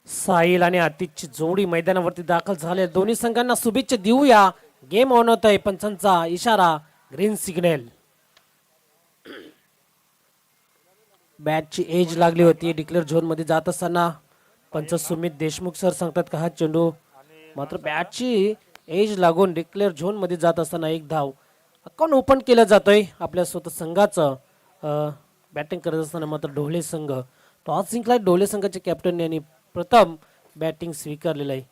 साहिल आणि आतिशची जोडी मैदानावरती दाखल झाले. दोन्ही संघांना शुभेच्छा देऊया. गेम ऑन होत आहे. पंचांचा इशारा, ग्रीन सिग्नल. बॅटची एज लागली होती. डिक्लेअर झोन मध्ये जात असताना पंच सुमित देशमुख सर सांगतात का हा चेंडू मात्र बॅटची एज लागून डिक्लेअर झोन मध्ये जात असताना एक धाव अकाउंट ओपन केलं जातोय आपल्या स्वतः संघाचं. बॅटिंग करत असताना मात्र ढोले संघ टॉस जिंकला. ढोले संघाच्या कॅप्टन यांनी प्रथम बॅटिंग स्वीकारलेलं आहे.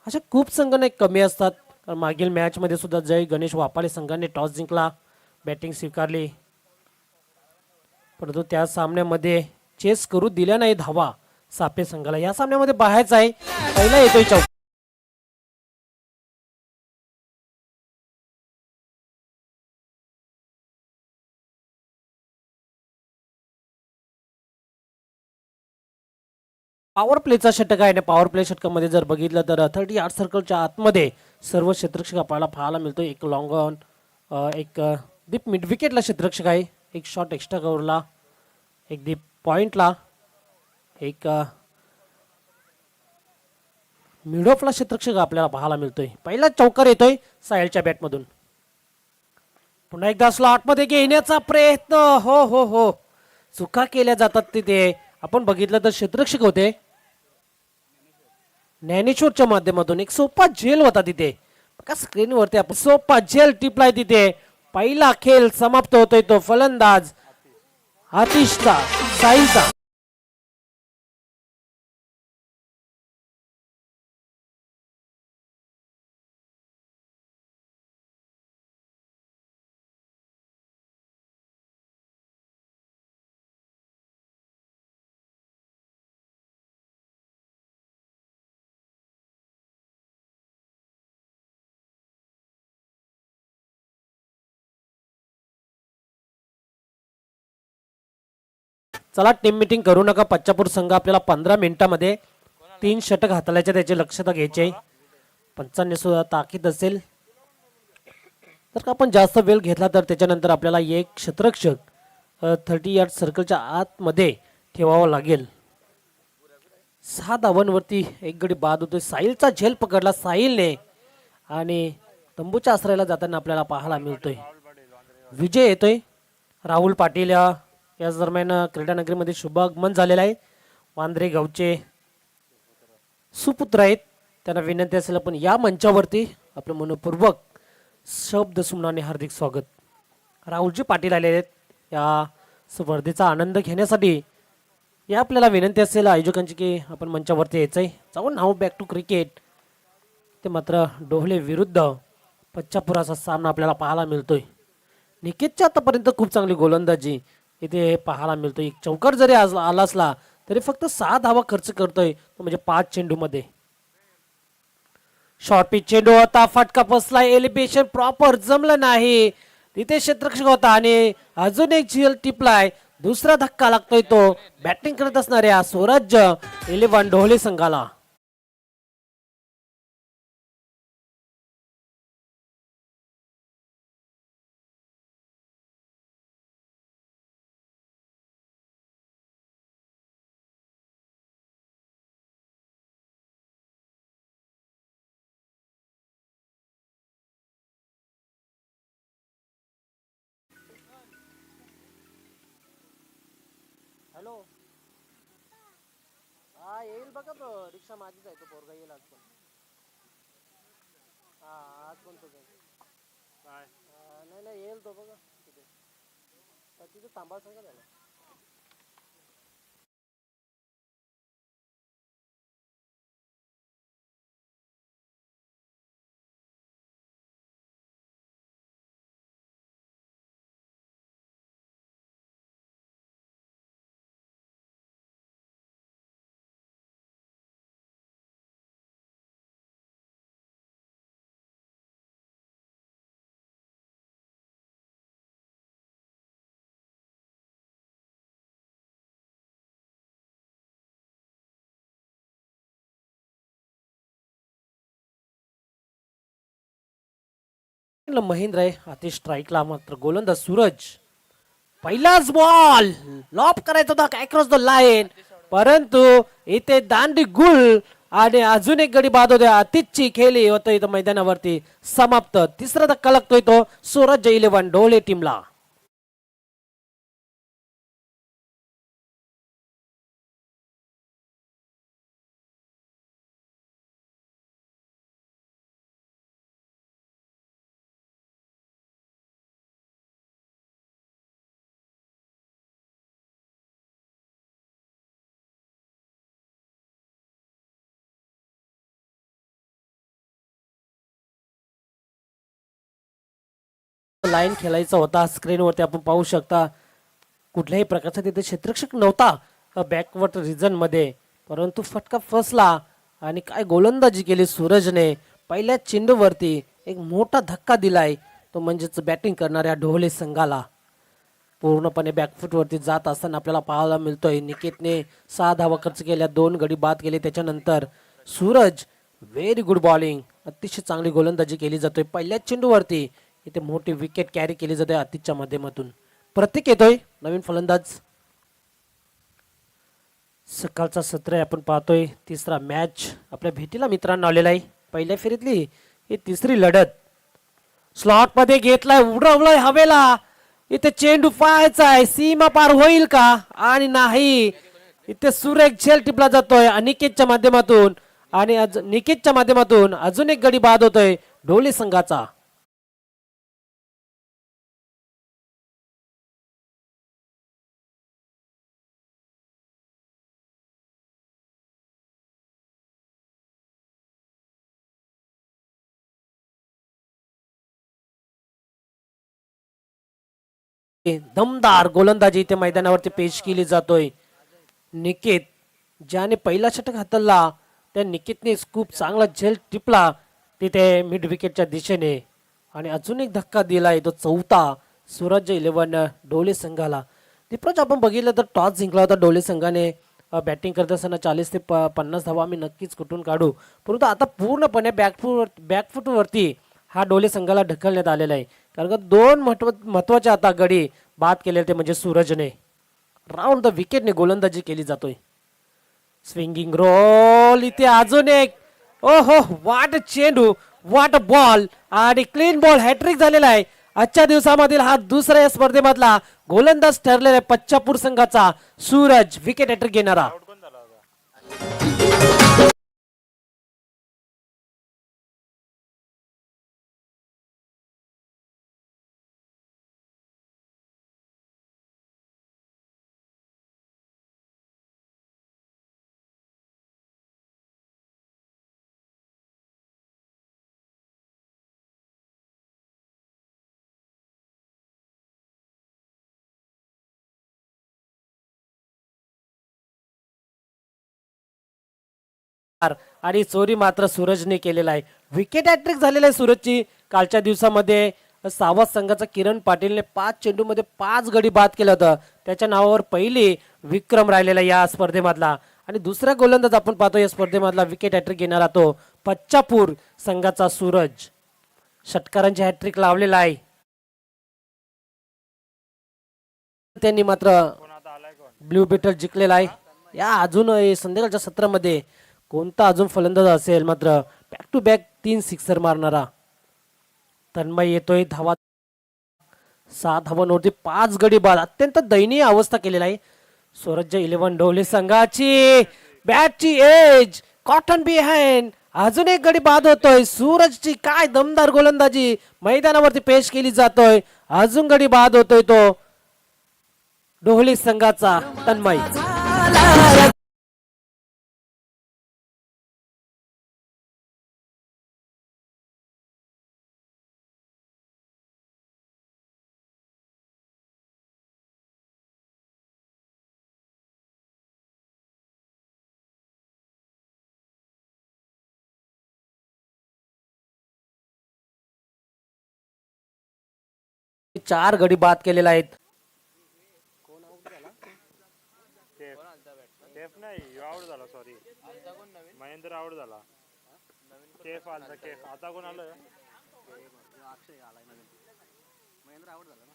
अशा खूप संघ नाही कमी असतात. मागील मॅच मध्ये सुद्धा जय गणेश वापाळे संघाने टॉस जिंकला, बॅटिंग स्वीकारली, परंतु त्या सामन्यामध्ये चेस करू दिल्या नाही धावा सापे संघाला. या सामन्यामध्ये बाहेरचा आहे. पहिला येतोय चौक. पॉवर प्लेचा षटक आहे. पॉवर प्ले षटकामध्ये जर बघितलं तर 30 यार्ड सर्कलच्या आतमध्ये सर्व क्षेत्ररक्षक आपल्याला पाहायला मिळतो. एक लॉंग ऑन, एक दीप मिड विकेटला क्षेत्ररक्षक आहे, एक शॉट एक्स्ट्रा कव्हरला, एक दीप पॉइंटला, एक मिड ऑफला क्षेत्ररक्षक आपल्याला पाहायला मिळतोय. पहिला चौकार येतोय साहिलच्या बॅटमधून. पुन्हा एकदा स्लॉटमध्ये घेण्याचा प्रयत्न. हो हो हो, चुका केल्या जातात तिथे. आपण बघितलं तर क्षेत्ररक्षक होते ज्ञानेश्वरच्या माध्यमातून एक सोपा झेल होता तिथे. बघा स्क्रीनवरती आपण सोपा झेल टिपलाय तिथे. पहिला खेळ समाप्त होतोय तो फलंदाज आतिशचा, साहिलचा. चला टीम मीटिंग करू नका. पच्चापूर संघ आपल्याला 15 मिनिटांमध्ये 3 षटक हाताळायचे, त्याची लक्षता घ्यायची. पंचांनी सुद्धा ताकीद असेल तर आपण जास्त वेळ घेतला तर त्याच्यानंतर आपल्याला एक क्षेत्ररक्षक 30 यार्ड सर्कलच्या आतमध्ये ठेवावं लागेल. 6 धावांवरती एक गडी बाद होतोय. साहिलचा झेल पकडला साहिलने आणि तंबूच्या आश्रयाला जाताना आपल्याला पाहायला मिळतोय. विजय येतोय. राहुल पाटील याच दरम्यान क्रीडानगरीमध्ये शुभागमन झालेलं आहे. वांद्रे गावचे सुपुत्र आहेत. त्यांना विनंती असेल आपण या मंचावरती आपलं मनपूर्वक शब्द सुमनाने हार्दिक स्वागत. राहुलजी पाटील आलेले आहेत या स्पर्धेचा आनंद घेण्यासाठी. या आपल्याला विनंती असेल आयोजकांची की आपण मंचावरती यायचंय. जाऊन नाव बॅक टू क्रिकेट. ते मात्र डोहले विरुद्ध पच्चापुराचा सामना आपल्याला पाहायला मिळतोय. निकेतच्या आतापर्यंत खूप चांगली गोलंदाजी इथे पाहायला मिळतोय. एक चौकार जरी आला असला तरी फक्त 6 धावा खर्च करतोय तो म्हणजे 5 चेंडूमध्ये. शॉर्ट पिच चेंडू होता, फटका बसला, एलिव्हेशन प्रॉपर जमलं नाही तिथे क्षेत्ररक्षक होता आणि अजून एक झेल टिपलाय. दुसरा धक्का लागतोय तो बॅटिंग करत असणाऱ्या स्वराज्य 11 ढोले संघाला. हॅलो, हा येईल बघा तो रिक्षा माझीच आहे. तो पोरगा येईल आज पण. हा आज पण तो काय नाही नाही येईल तो बघा तिथे. तिथे थांबा सांगा त्याला. महेंद्र आहे. अति स्ट्राईकला मात्र गोलंदाज सूरज पहिलाच बॉल लॉप करायचा होता क्रॉस द लाईन, परंतु इथे दांडी गुल आणि अजून एक गडी बाद होते. अतिथची खेळी होतं इथं मैदानावरती समाप्त. तिसरा धक्का लागतोय तो सूरज 11 ढोले टीमला. लाईन खेळायचा होता. स्क्रीनवरती आपण पाहू शकता कुठल्याही प्रकारचा तिथे क्षेत्ररक्षक नव्हता बॅकवर्ड रिजन मध्ये, परंतु फटका फसला आणि काय गोलंदाजी केली सूरजने. पहिल्या चेंडूवरती एक मोठा धक्का दिलाय, तो म्हणजेच बॅटिंग करणाऱ्या ढोले संघाला. पूर्णपणे बॅकफुटवरती जात असताना आपल्याला पाहायला मिळतोय निकेतने 6 धावा खर्च केल्या, 2 गडी बाद केले. त्याच्यानंतर सूरज व्हेरी गुड बॉलिंग, अतिशय चांगली गोलंदाजी केली जातोय. पहिल्या चेंडूवरती इथे मोठी विकेट कॅरी केली जाते आतिथच्या माध्यमातून. प्रतीक येतोय नवीन फलंदाज. सकाळचा सत्र आपण पाहतोय. तिसरा मॅच आपल्या भेटीला मित्रांनो आलेला आहे. पहिल्या फेरीतली ही तिसरी लढत. स्लॉट मध्ये घेतलाय, उडवलाय हवेला. इथे चेंडू पाहायचा आहे, सीमा पार होईल का? आणि नाही, इथे सुरेख झेल टिपला जातोय अनिकेतच्या माध्यमातून आणि निकेतच्या माध्यमातून अजून एक गडी बाद होतोय ढोले संघाचा. दमदार गोलंदाजी इथे मैदानावरती पेश केली जातोय. निकेत ज्याने पहिला षटक हाताळला त्या निकेतने खूप चांगला झेल टिपला तिथे मिड विकेटच्या दिशेने आणि अजून एक धक्का दिलाय, तो चौथा सूरज 11 ढोले संघाला. दीपराज आपण बघितलं तर टॉस जिंकला होता ढोले संघाने. बॅटिंग करत असताना 40 ते 50 धावा आम्ही नक्कीच कुठून काढू, परंतु आता पूर्णपणे बॅकफुटवरती हा ढोले संघाला ढकलण्यात आलेला आहे. कारण का 2 महत्वाचे आता गडी बाद केले ते म्हणजे सूरजने. राऊंड द विकेटने गोलंदाजी केली जातोय. स्विंगिंग रोल इथे अजून एक. ओहो, वाट चेंडू, वाट बॉल आणि क्लीन बॉल हॅट्रिक झालेला आहे. आजच्या दिवसामधील हा दुसरा या स्पर्धेमधला गोलंदाज ठरलेला आहे पच्चापूर संघाचा सूरज, विकेट हॅट्रिक घेणारा. 4 आणि चोरी मात्र सूरजने केलेला आहे. विकेट हॅट्रिक झालेला आहे सूरजची कालच्या दिवसामध्ये. सावध संघाचा किरण पाटीलने 5 चेंडूमध्ये 5 गडी बाद केलं होतं. त्याच्या नावावर पहिली विक्रम राहिलेला या स्पर्धेमधला. आणि दुसरा गोलंदाज आपण पाहतो या स्पर्धेमधला विकेट हॅट्रिक घेणारा तो पच्चापूर संघाचा सूरज. षटकारांची हॅट्रिक लावलेला आहे. त्यांनी मात्र ब्ल्यू बेटर जिंकलेला आहे. या अजून संध्याकाळच्या सत्रामध्ये कोणता अजून फलंदाज असेल मात्र बॅक टू बॅक 3 सिक्सर मारणारा. तन्मय येतोय, धावा 6 धावांवरती 5 गडी बाद. अत्यंत दयनीय अवस्था केलेला आहे सूरज 11 ढोले संघाची. बॅटची एज, कॉटन बिहाइंड, अजून एक गडी बाद होतोय. सूरजची काय दमदार गोलंदाजी मैदानावरती पेश केली जातोय. अजून गडी बाद होतोय तो ढोले संघाचा तन्मय. 4 गडी बाद केलेला आहेत. महेंद्र आउट झाला. केफ आला, केफ आता कोण आलं? अक्षय आलाय नवीन. महेंद्र आउट झाला ना.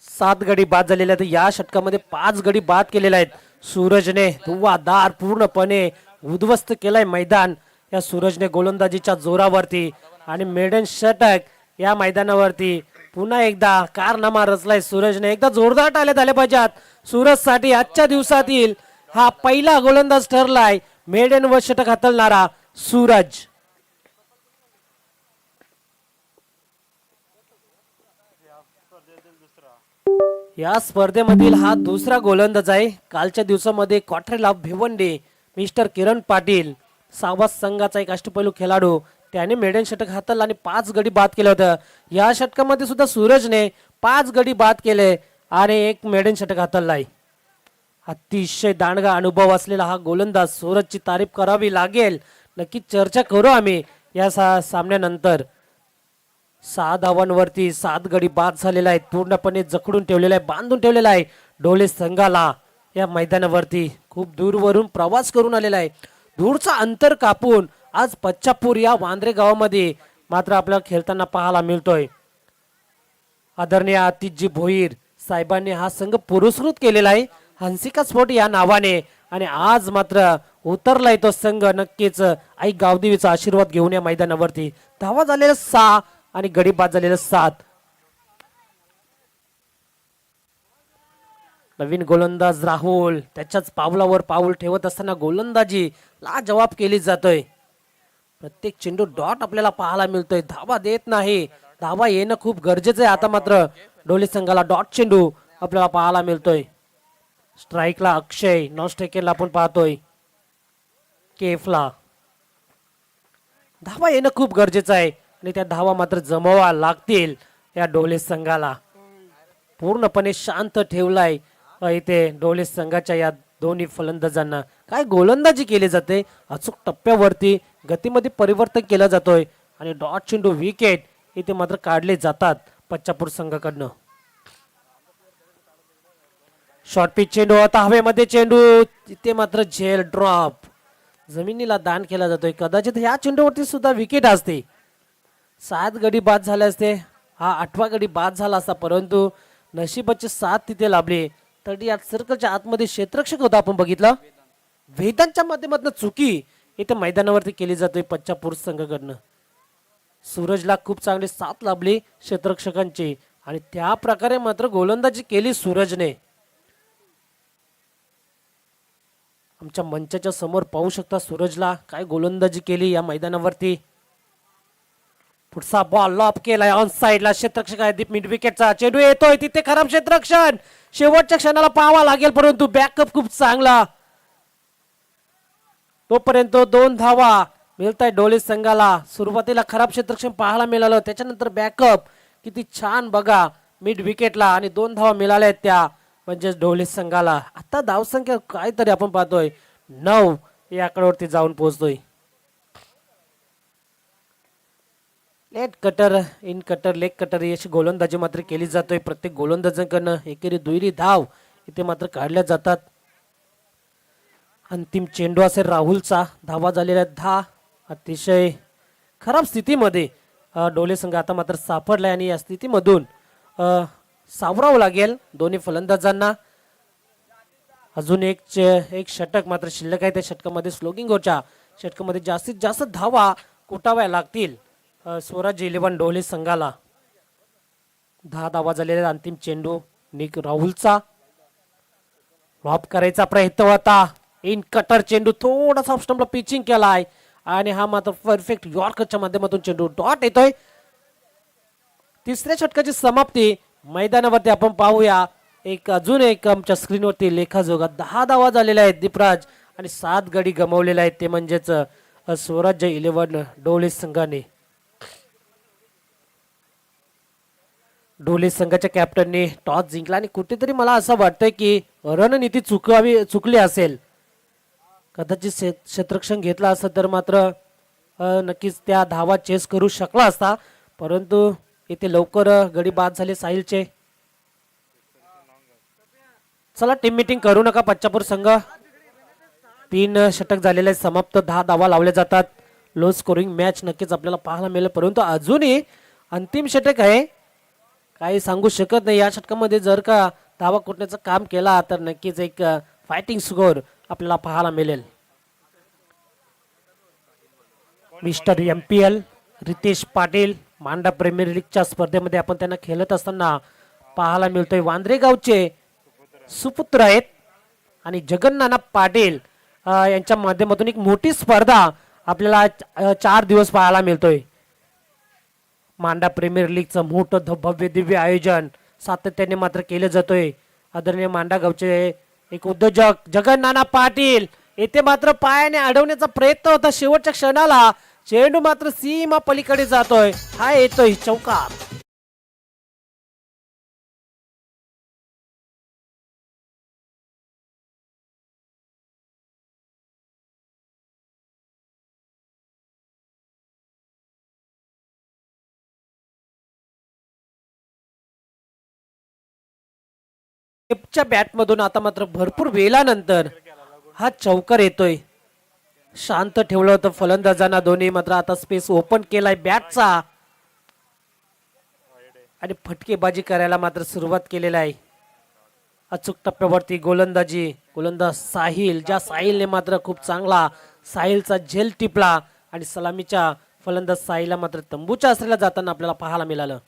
सात गडी बाद झालेले आहेत. या षटकामध्ये 5 गडी बाद केलेले आहेत. सूरजने धुव्वाधार पूर्णपणे उद्ध्वस्त केलाय मैदान या सूरजने गोलंदाजीच्या जोरावरती. आणि मेडन षटक या मैदानावरती पुन्हा एकदा कारनामा रचलाय सूरजने. एकदा जोरदार टाळ्या झाल्या पाहिजेत सूरजसाठी. आजच्या दिवसातील हा पहिला गोलंदाज ठरलाय मेडन व षटक हाताळणारा सूरज. या स्पर्धेमधील हा दुसरा गोलंदाज आहे. कालच्या दिवसामध्ये क्वार्टरला भिवंडी मिस्टर किरण पाटील सावध संघाचा एक अष्टपैलू खेळाडू त्याने मेडन षटक हाताळलं आणि 5 गडी बाद केलं होतं. या षटकामध्ये सुद्धा सूरजने 5 गडी बाद केले आणि एक मेडन षटक हाताळलाय. अतिशय दांडगा अनुभव असलेला हा गोलंदाज सूरजची तारीफ करावी लागेल. नक्की चर्चा करू आम्ही या सामन्यानंतर. 6 धावांवरती 7 गडी बाद झालेला आहे. पूर्णपणे जखडून ठेवलेला आहे, बांधून ठेवलेला आहे डोळे संघाला. या मैदानावरती खूप दूरवरून प्रवास करून आलेला आहे. दूरचा अंतर कापून आज पच्चापूर या वांद्रे गावामध्ये मात्र आपल्याला खेळताना पाहायला मिळतोय. आदरणीय आतिशजी भोईर साहेबांनी हा संघ पुरस्कृत केलेला आहे हंसिका स्पोर्ट या नावाने. आणि आज मात्र उतरलाय तो संघ नक्कीच आई गावदेवीचा आशीर्वाद घेऊन या मैदानावरती. धावा झालेल्या 6 आणि गडी बाद झालेल्या 7. नवीन गोलंदाज राहुल त्याच्याच पावलावर पाऊल ठेवत असताना गोलंदाजी लाजवाब केली जातोय. प्रत्येक चेंडू डॉट आपल्याला पाहायला मिळतोय. धावा देत नाही. धावा येणं खूप गरजेचं आहे. आता मात्र डोले संघाला डॉट चेंडू आपल्याला पाहायला मिळतोय. स्ट्राईकला अक्षय, नॉन स्ट्रायकरला आपण पाहतोय केफला. धावा येणं खूप गरजेचं आहे आणि त्या धावा मात्र जमवा लागतील या डोले संघाला. पूर्णपणे शांत ठेवलाय इथे डोले संघाच्या या दोन्ही फलंदाजांना. काय गोलंदाजी केली जाते अचूक टप्प्यावरती, गतीमध्ये परिवर्तन केलं जातोय आणि डॉट चेंडू विकेट इथे मात्र काढले जातात पच्चापूर संघाकडनं. शॉर्ट पिच चेंडू आता हवेमध्ये चेंडू तिथे मात्र झेल ड्रॉप जमिनीला दान केला जातोय. कदाचित या चेंडूवरती सुद्धा विकेट असते. 7 गडी बाद झाले असते. हा 8वा गडी बाद झाला असता परंतु नशिबाची साथ तिथे लाभली. तरी या सर्कलच्या आतमध्ये क्षेत्ररक्षक होता आपण बघितलं. वेदांच्या माध्यमातून चुकी इथे मैदानावरती केली जाते पच्चापूर संघाकडनं. सूरजला खूप चांगली साथ लाभली क्षेत्ररक्षकांची आणि त्या प्रकारे मात्र गोलंदाजी केली सूरजने. आमच्या मंचाच्या समोर पाहू शकता सूरजला काय गोलंदाजी केली या मैदानावरती. पुढचा बॉल लॉप केलाय ऑन साइडला. क्षेत्ररक्षक आहे दीप मिड विकेटचा. चेंडू येतोय तिथे खराब क्षेत्ररक्षण. शेवटच्या क्षणाला पाहावा लागेल परंतु बॅकअप खूप चांगला. तोपर्यंत 2 धावा मिळताय डोले संघाला. सुरुवातीला खराब क्षेत्ररक्षण पाहायला मिळालं त्याच्यानंतर बॅकअप किती छान बघा मिड विकेटला आणि 2 धावा मिळाल्या त्या म्हणजेच डोले संघाला. आता धावसंख्या काहीतरी आपण पाहतोय 9 या आकड्यावरती जाऊन पोहोचतोय. Late cutter in cutter leg cutter अशी गोलंदाजी मात्र केली जातोय प्रत्येक गोलंदाजांकडनं. एकेरी दुहेरी धाव इथे मात्र काढल्या जातात. अंतिम चेंडू असेल राहुलचा. धावा झालेल्या 10. अतिशय खराब स्थितीमध्ये डोले संघ आता मात्र सापडलाय आणि या स्थितीमधून सावरावं लागेल दोन्ही फलंदाजांना. अजून एक षटक मात्र शिल्लक आहे. त्या षटकामध्ये स्लोगिंग ओव्हरच्या षटकामध्ये जास्तीत जास्त धावा कुटाव्या लागतील स्वराज्य 11 डोले संघाला. 10 धावा झालेल्या. अंतिम चेंडू निक राहुलचा. ड्रॉप करायचा प्रयत्न होता. इन कटर चेंडू थोडासा ऑफ स्टंपला पिचिंग केलाय आणि हा मात्र परफेक्ट यॉर्करच्या माध्यमातून चेंडू डॉट येतोय. तिसऱ्या षटकाची समाप्ती मैदानावरती आपण पाहूया. अजून एक आमच्या स्क्रीनवरती लेखाजोगा 10 धावा झालेल्या आहेत दीपराज आणि 7 गडी गमावलेले आहेत ते म्हणजेच स्वराज्य 11 डोले संघाने. डोले संघाच्या कॅप्टनने टॉस जिंकला आणि कुठेतरी मला असं वाटतंय की रणनीती चुकली असेल. कदाचित क्षेत्ररक्षण घेतला असता तर मात्र नक्कीच त्या धावा चेस करू शकला असता परंतु इथे लवकर गडी बाद झाले साहिलचे. चला टीम मीटिंग करू नका पच्चापूर संघ. 3 षटक झालेले समाप्त. 10 धावा लावल्या जातात. लो स्कोरिंग मॅच नक्कीच आपल्याला पाहायला मिळेल, परंतु अजूनही अंतिम षटक आहे, काही सांगू शकत नाही. या षटकामध्ये जर का धावा कुटण्याचं काम केला तर नक्कीच एक फायटिंग स्कोर आपल्याला पाहायला मिळेल. मिस्टर MPL रितेश पाटील मांडा प्रीमियर लीगच्या स्पर्धेमध्ये आपण त्यांना खेळत असताना पाहायला मिळतोय. वांद्रे गावचे सुपुत्र आहेत आणि जगन्नाना पाटील यांच्या माध्यमातून एक मोठी स्पर्धा आपल्याला 4 दिवस पाहायला मिळतोय. मांडा प्रीमियर लीगचं मोठं भव्य दिव्य आयोजन सातत्याने मात्र केलं जातोय. आदरणीय मांडा गावचे एक उद्योजक जगन्नाना पाटील येथे मात्र पायाने अडवण्याचा प्रयत्न होता, शेवटच्या क्षणाला चेंडू मात्र सीमा पलीकडे जातोय. हा येतोय चौकार. च्या बॅटमधून आता मात्र भरपूर वेळानंतर हा चौकार येतोय. शांत ठेवलं होतं फलंदाजांना दोन्ही, मात्र आता स्पेस ओपन केलाय बॅटचा आणि फटकेबाजी करायला मात्र सुरुवात केलेला आहे. अचूक टप्प्यावरती गोलंदाज साहिल, ज्या साहिलने मात्र खूप चांगला साहिलचा झेल टिपला आणि सलामीच्या फलंदाज साहिलला मात्र तंबूच्या आसऱ्याला जाताना आपल्याला पाहायला मिळालं.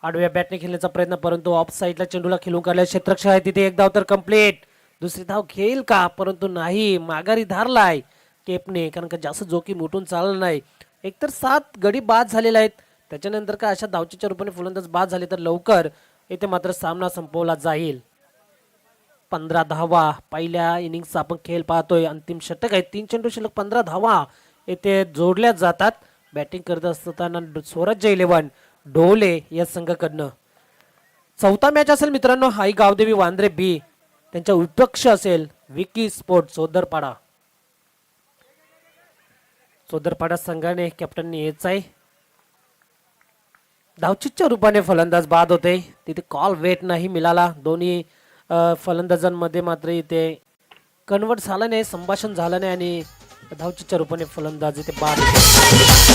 आडव्या बॅटने खेळण्याचा प्रयत्न, परंतु ऑफ साईडला चेंडूला खेळून काढल्या. क्षेत्ररक्षक आहे तिथे, एक धाव तर कंप्लीट. दुसरी धाव घेईल का, परंतु नाही, माघारी धारलाय टेपने, कारण का जास्त जोखीम उठून चाललं नाही. एकतर 7 गडी बाद झालेले आहेत, त्याच्यानंतर का अशा धावचीच्या रूपाने फलंदाज बाद झाले तर लवकर येथे मात्र सामना संपवला जाईल. 15 धावा पहिल्या इनिंगचा आपण खेळ पाहतोय. अंतिम षटक आहे, 3 चेंडू शिल्लक 15 धावा येथे जोडल्या जातात. बॅटिंग करत असताना स्वराज्य 11 डोले या संघाकडनं चौथा मॅच असेल मित्रांनो. हाई गावदेवी वांद्रे बी, त्यांच्या विपक्ष असेल विकी स्पोर्ट चोदरपाडा संघाने कॅप्टनने यायचं आहे. धावचीच्या रूपाने फलंदाज बाद होते, तिथे कॉल वेट नाही मिळाला. दोन्ही फलंदाजांमध्ये मात्र इथे कन्वर्ट झालं नाही, संभाषण झालं नाही आणि धावचीच्या रूपाने फलंदाज इथे बाद होते.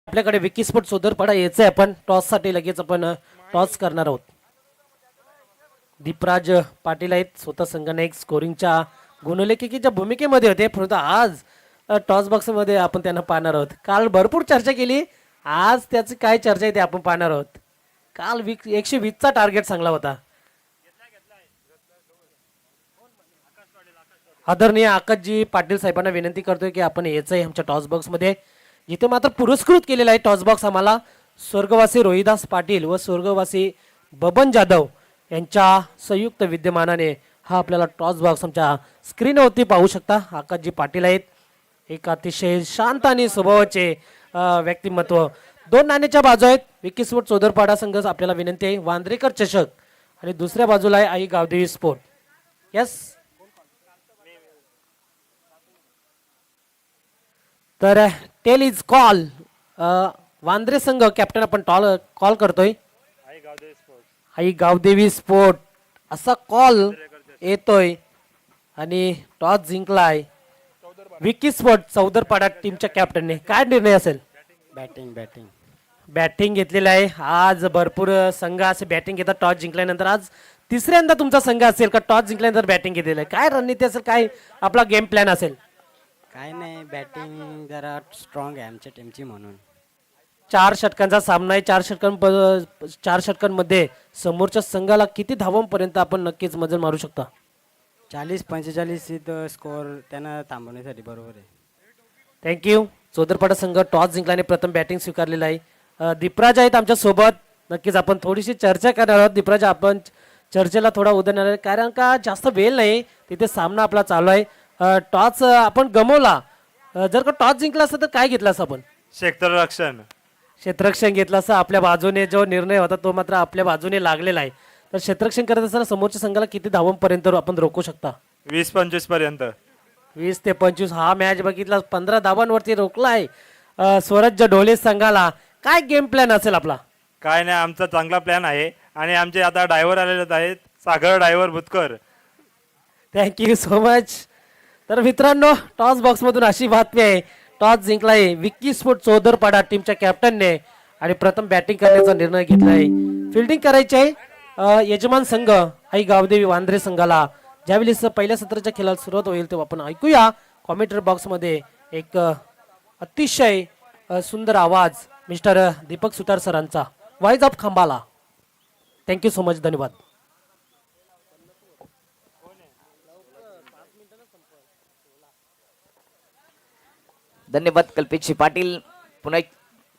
आपल्याकडे विकी स्पोर्ट चोदरपाडा यायचंय. आपण टॉस साठी लगेच आपण टॉस करणार आहोत. दीपराज पाटील आहेत, स्वतः संघाने एक स्कोरिंगच्या गुणलेखिकेच्या भूमिकेमध्ये होते, परंतु आज टॉस बॉक्स मध्ये आपण त्यांना पाहणार आहोत. काल भरपूर चर्चा केली, आज त्याची काय चर्चा आहे ते आपण पाहणार आहोत. काल 120चा टार्गेट सांगला होता. आदरणीय आकाशजी पाटील साहेबांना विनंती करतोय की आपण यायचंय आमच्या टॉस बॉक्स मध्ये, जिथे मात्र पुरस्कृत केलेला आहे टॉस बॉक्स आम्हाला स्वर्गवासी रोहिदास पाटील व स्वर्गवासी बबन जाधव यांच्या संयुक्त विद्यमानाने. हा आपल्याला टॉस बॉक्स आमच्या स्क्रीनवरती पाहू शकता. आकाशजी पाटील आहेत, एक अतिशय शांत आणि स्वभावाचे व्यक्तिमत्व. दोन नाण्याच्या बाजू आहेत. विकी स्पोर्ट चौदरपाडा संघ आपल्याला विनंती आहे वांद्रेकर चषक आणि दुसऱ्या बाजूला आहे आई गावदेवी स्पोर्ट. यस, तर टेल इज कॉल. वांद्रे संघ कॅप्टन आपण कॉल करतोय. आई गावदेवी स्पोर्ट्स. आई गावदेवी स्पोर्ट असा कॉल येतोय आणि टॉस जिंकलाय विकी स्पोर्ट चौदरपाडा टीमच्या कॅप्टनने. काय निर्णय असेल? बॅटिंग बॅटिंग बॅटिंग घेतलेलं आहे. आज भरपूर संघ असे बॅटिंग घेतात टॉस जिंकल्यानंतर. आज तिसऱ्यांदा तुमचा संघ असेल का टॉस जिंकल्यानंतर बॅटिंग घेतलेलं आहे? काय रणनीती असेल, काय आपला गेम प्लॅन असेल? काय नाही, बॅटिंग जरा स्ट्रॉंग आहे आमच्या टीमची म्हणून. 4 षटकांचा सामना आहे. 4 षटकांमध्ये समोरच्या संघाला किती धावांपर्यंत आपण नक्कीच मजल मारू शकता? 40-45 इथं स्कोअर त्यांना थांबवण्यासाठी बरोबर आहे. थँक्यू. चौदरपाडा संघ टॉस जिंकल्याने प्रथम बॅटिंग स्वीकारलेलं आहे. दीपराज आहेत आमच्या सोबत. नक्कीच आपण थोडीशी चर्चा करणार आहोत. दीपराज, आपण चर्चेला थोडा उदरणार आहे कारण का जास्त वेळ नाही, तिथे सामना आपला चालू आहे. टॉस आपण गमवला, जर का टॉस जिंकला असतं तर काय घेतलं असं आपण? क्षेत्ररक्षण. क्षेत्ररक्षण घेतलं असं. आपल्या बाजूने जो निर्णय होता तो मात्र आपल्या बाजूने लागलेला आहे. तर क्षेत्ररक्षण करत असताना समोरच्या संघाला किती धावांपर्यंत आपण रोखू शकता? 20-25 पर्यंत. 20 ते 25. हा मॅच बघितला 15 धावांवरती रोखलाय स्वराज्य ढोले संघाला. काय गेम प्लॅन असेल आपला? काय नाही, आमचा चांगला प्लॅन आहे आणि आमचे आता ड्रायव्हर आलेले आहेत, Sagar driver Bhutkar. Thank you so much. तर मित्रांनो, टॉस बॉक्समधून अशी बातमी आहे, टॉस जिंकलाय विकी स्पोर्ट चौदरपाडा टीमच्या कॅप्टनने आणि प्रथम बॅटिंग करण्याचा निर्णय घेतला आहे. फिल्डिंग करायची आहे यजमान संघ आई गावदेवी वांद्रे संघाला. ज्यावेळेस पहिल्या सत्राच्या खेळाला सुरुवात होईल तेव्हा आपण ऐकूया कॉमेंट्री बॉक्समध्ये एक अतिशय सुंदर आवाज मिस्टर दीपक सुतार सरांचा, वाईज ऑफ खांबाला. Thank you so much. धन्यवाद. धन्यवाद कल्पेशजी पाटील. पुन्हा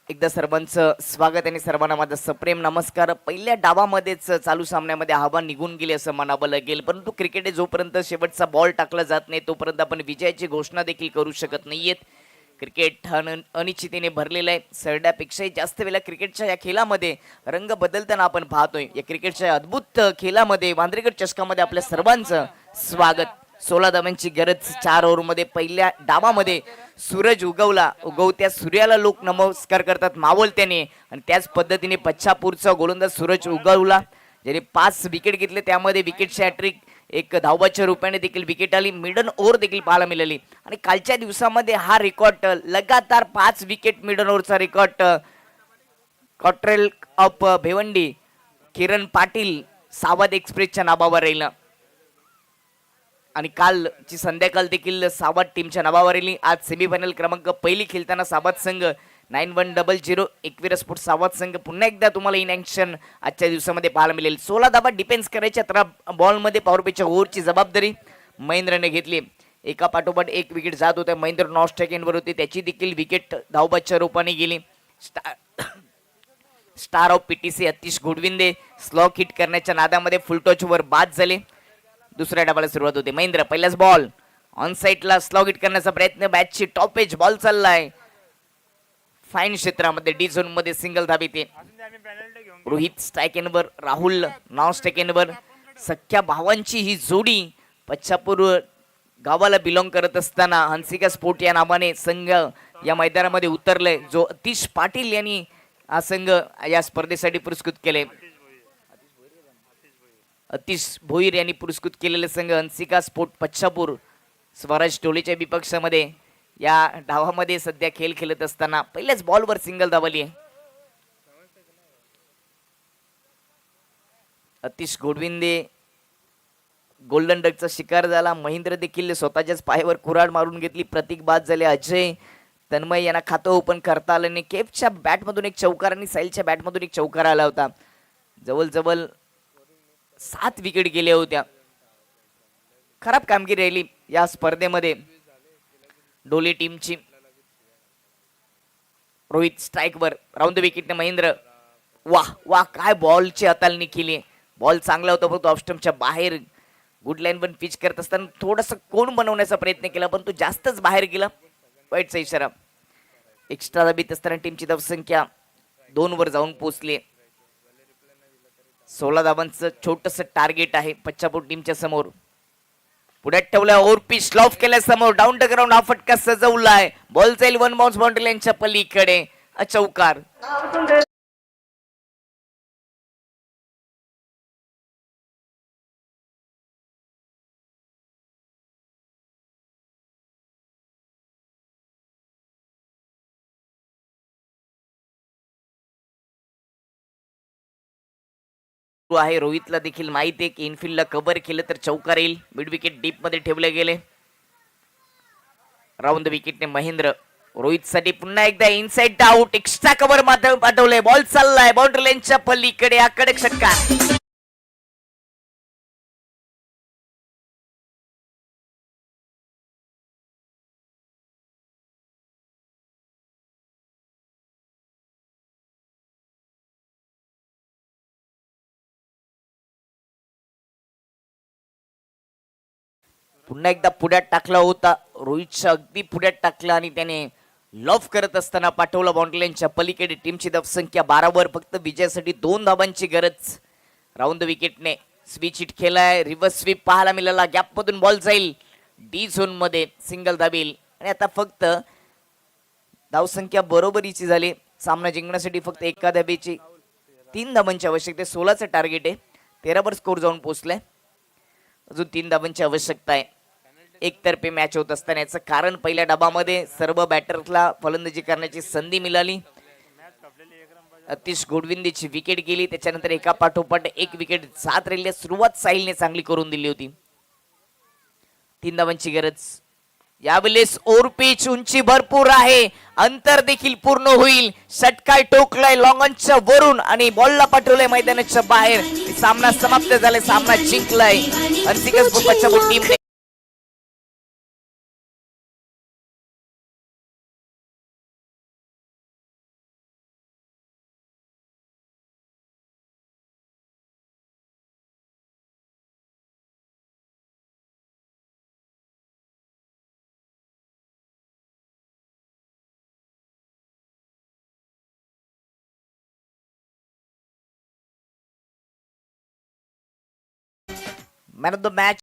एकदा सर्वांचं स्वागत आणि सर्वांना माझा सप्रेम नमस्कार. पहिल्या डावामध्येच चालू सामन्यामध्ये आव्हान निघून गेले असं म्हणावं लागेल, परंतु क्रिकेट जोपर्यंत शेवटचा बॉल टाकला जात नाही तोपर्यंत आपण विजयाची घोषणा देखील करू शकत नाहीयेत. क्रिकेट अनिश्चितीने भरलेलं आहे. सरड्यापेक्षाही जास्त वेळा क्रिकेटच्या या खेळामध्ये रंग बदलताना आपण पाहतोय. या क्रिकेटच्या अद्भुत खेळामध्ये वांद्रेकर चषकामध्ये आपल्या सर्वांचं स्वागत. 16 धावांची गरज 4 ओव्हरमध्ये. पहिल्या डावामध्ये सूरज उगवत्या सूर्याला लोक नमस्कार करतात मावळत्याने, आणि त्याच पद्धतीने पच्छापूरचा गोलंदाज सूरज उगवला ज्याने 5 विकेट घेतले, त्यामध्ये विकेटची हॅट्रिक, एक धावाच्या रूपाने देखील विकेट आली, मिडन ओव्हर देखील पाहायला मिळाली. आणि कालच्या दिवसामध्ये हा रेकॉर्ड लगातार 5 विकेट मिडन ओव्हरचा record Cottrell of Bhiwandi Kiran Patil सावध एक्सप्रेसच्या नावावर राहिला. आणि कालची संध्याकाळ देखील सावध टीमच्या नावावर राहिली. आज सेमीफायनल क्रमांक पहिली खेळताना सावध संघ 9100 एकवीर स्पोर्ट सावध संघ पुन्हा एकदा तुम्हाला इन ॲक्शन आजच्या दिवसामध्ये पाहायला मिळेल. 16 धावा डिफेन्स करायच्या, तर बॉलमध्ये पॉवरप्लेच्या ओव्हरची जबाबदारी महेंद्रने घेतली. एका पाठोपाठ एक विकेट जात होत्या. महेंद्र नॉट सेकंडवर होते, त्याची देखील विकेट धावबादच्या रूपाने गेली. Star of PTC Atish Gudvinde slog hit करण्याच्या नादामध्ये फुलटॉचवर बाद झाले. दुसऱ्या डावाला सुरुवात होते. महेंद्र पहिलाच बॉल ऑन साईडला स्लॉग हिट करण्याचा प्रयत्न, बॅटची टॉप एज बॉल चाललाय फाईन क्षेत्रामध्ये, डी झोन मध्ये सिंगल धाब येते. रोहित स्ट्रायकेनवर, राहुल नॉन स्ट्रायकेनवर. सख्या भावांची ही जोडी पच्छापूर गावाला बिलॉंग करत असताना हंसिका स्पोर्ट या नावाने संघ या मैदानामध्ये उतरलंय, जो अतिश पाटील यांनी हा संघ या स्पर्धेसाठी पुरस्कृत केले. अतिश भोईर यांनी पुरस्कृत केलेले संघ हंसिका स्पोर्ट पच्छापूर स्वराज टोलेच्या विपक्षामध्ये या डावामध्ये सध्या खेळ खेळत असताना पहिल्याच बॉलवर सिंगल धावली आहे. अतिश गोडविंदे गोल्डन डकचा शिकार झाला. महेंद्र देखील स्वतःच्याच पायावर कुऱ्हाड मारून घेतली. प्रतीक बाद झाले. अजय तन्मय यांना खातं ओपन करता आलं नाही. केफच्या बॅटमधून एक चौकार आणि साहिलच्या बॅटमधून एक चौकार आला होता. जवळ 7 विकेट गेल्या होत्या. खराब कामगिरी राहिली या स्पर्धेमध्ये डोले टीमची. रोहित स्ट्राईकवर, राऊंड द विकेटने महेंद्र. वाह वाह, काय बॉलची हाताळणी केली. बॉल चांगला होता परंतु ऑफस्टम्पच्या बाहेर. गुड लाईन पण पिच करत असताना थोडासा कोण बनवण्याचा प्रयत्न केला परंतु जास्तच बाहेर गेला. वाईटचा इशारा. एक्स्ट्रा धाबीत असताना टीमची धावसंख्या 2 वर जाऊन पोहोचले. 16 धावांचं छोटस टार्गेट आहे पच्चापूर टीमच्या समोर. पुढ्यात ठेवलाय ओव्हर पिच लॉफ केल्या समोर डाऊन द ग्राउंड हा फटका सजवलाय. बॉल जाईल 1 बाउन्स बाउंड्री लाईनच्या पलीकडे. चौकार. आहे रोहितला देखील माहिती आहे की इनफिल्डला कव्हर केलं तर चौकार येईल. मिड विकेट डीप मध्ये ठेवले गेले. राऊंड द विकेटने महेंद्र रोहित साठी पुन्हा एकदा इनसाइड आउट एक्स्ट्रा कव्हर पाठवलंय. बॉल चाललाय बाउंड्री लाईनच्या पलीकडे. आकडे षटकार. पुन्हा एकदा पुढ्यात टाकला होता. रोहितच्या अगदी पुढ्यात टाकला आणि त्याने लॉफ करत असताना पाठवलं बाउंड्री लाईनच्या पलीकडे. टीमची धावसंख्या 12 वर. फक्त विजयासाठी 2 धावांची गरज. राऊंड द विकेटने स्विच हिट केलाय. रिव्हर्स स्वीप पाहायला मिळाला. गॅप मधून बॉल जाईल डी झोन मध्ये. सिंगल दाबील आणि आता फक्त धावसंख्या बरोबरीची झाली. सामना जिंकण्यासाठी फक्त एका धाबेची 3 धावांची आवश्यकता. 16चं टार्गेट आहे. 13 वर स्कोर जाऊन पोहोचलाय. अजून 3 धावांची आवश्यकता आहे. एकतर्फे मॅच होत असताना याचं कारण पहिल्या डाबामध्ये सर्व बॅटरला फलंदाजी करण्याची संधी मिळाली. अतिश गोडविंदेची विकेट गेली. त्याच्यानंतर एका पाठोपाठ एक विकेट साथ राहिली. सुरुवात साहिलने चांगली करून दिली होती. 3 धावांची गरज. यावेळेस ओव्हर पिच उंची भरपूर आहे. अंतर देखील पूर्ण होईल. षटकार टोकलाय लॉंगॉनच्या वरून आणि बॉलला पाठवलंय मैदानाच्या बाहेर. सामना समाप्त झालाय. सामना जिंकलाय पच्चापूर टीमने. Man of the match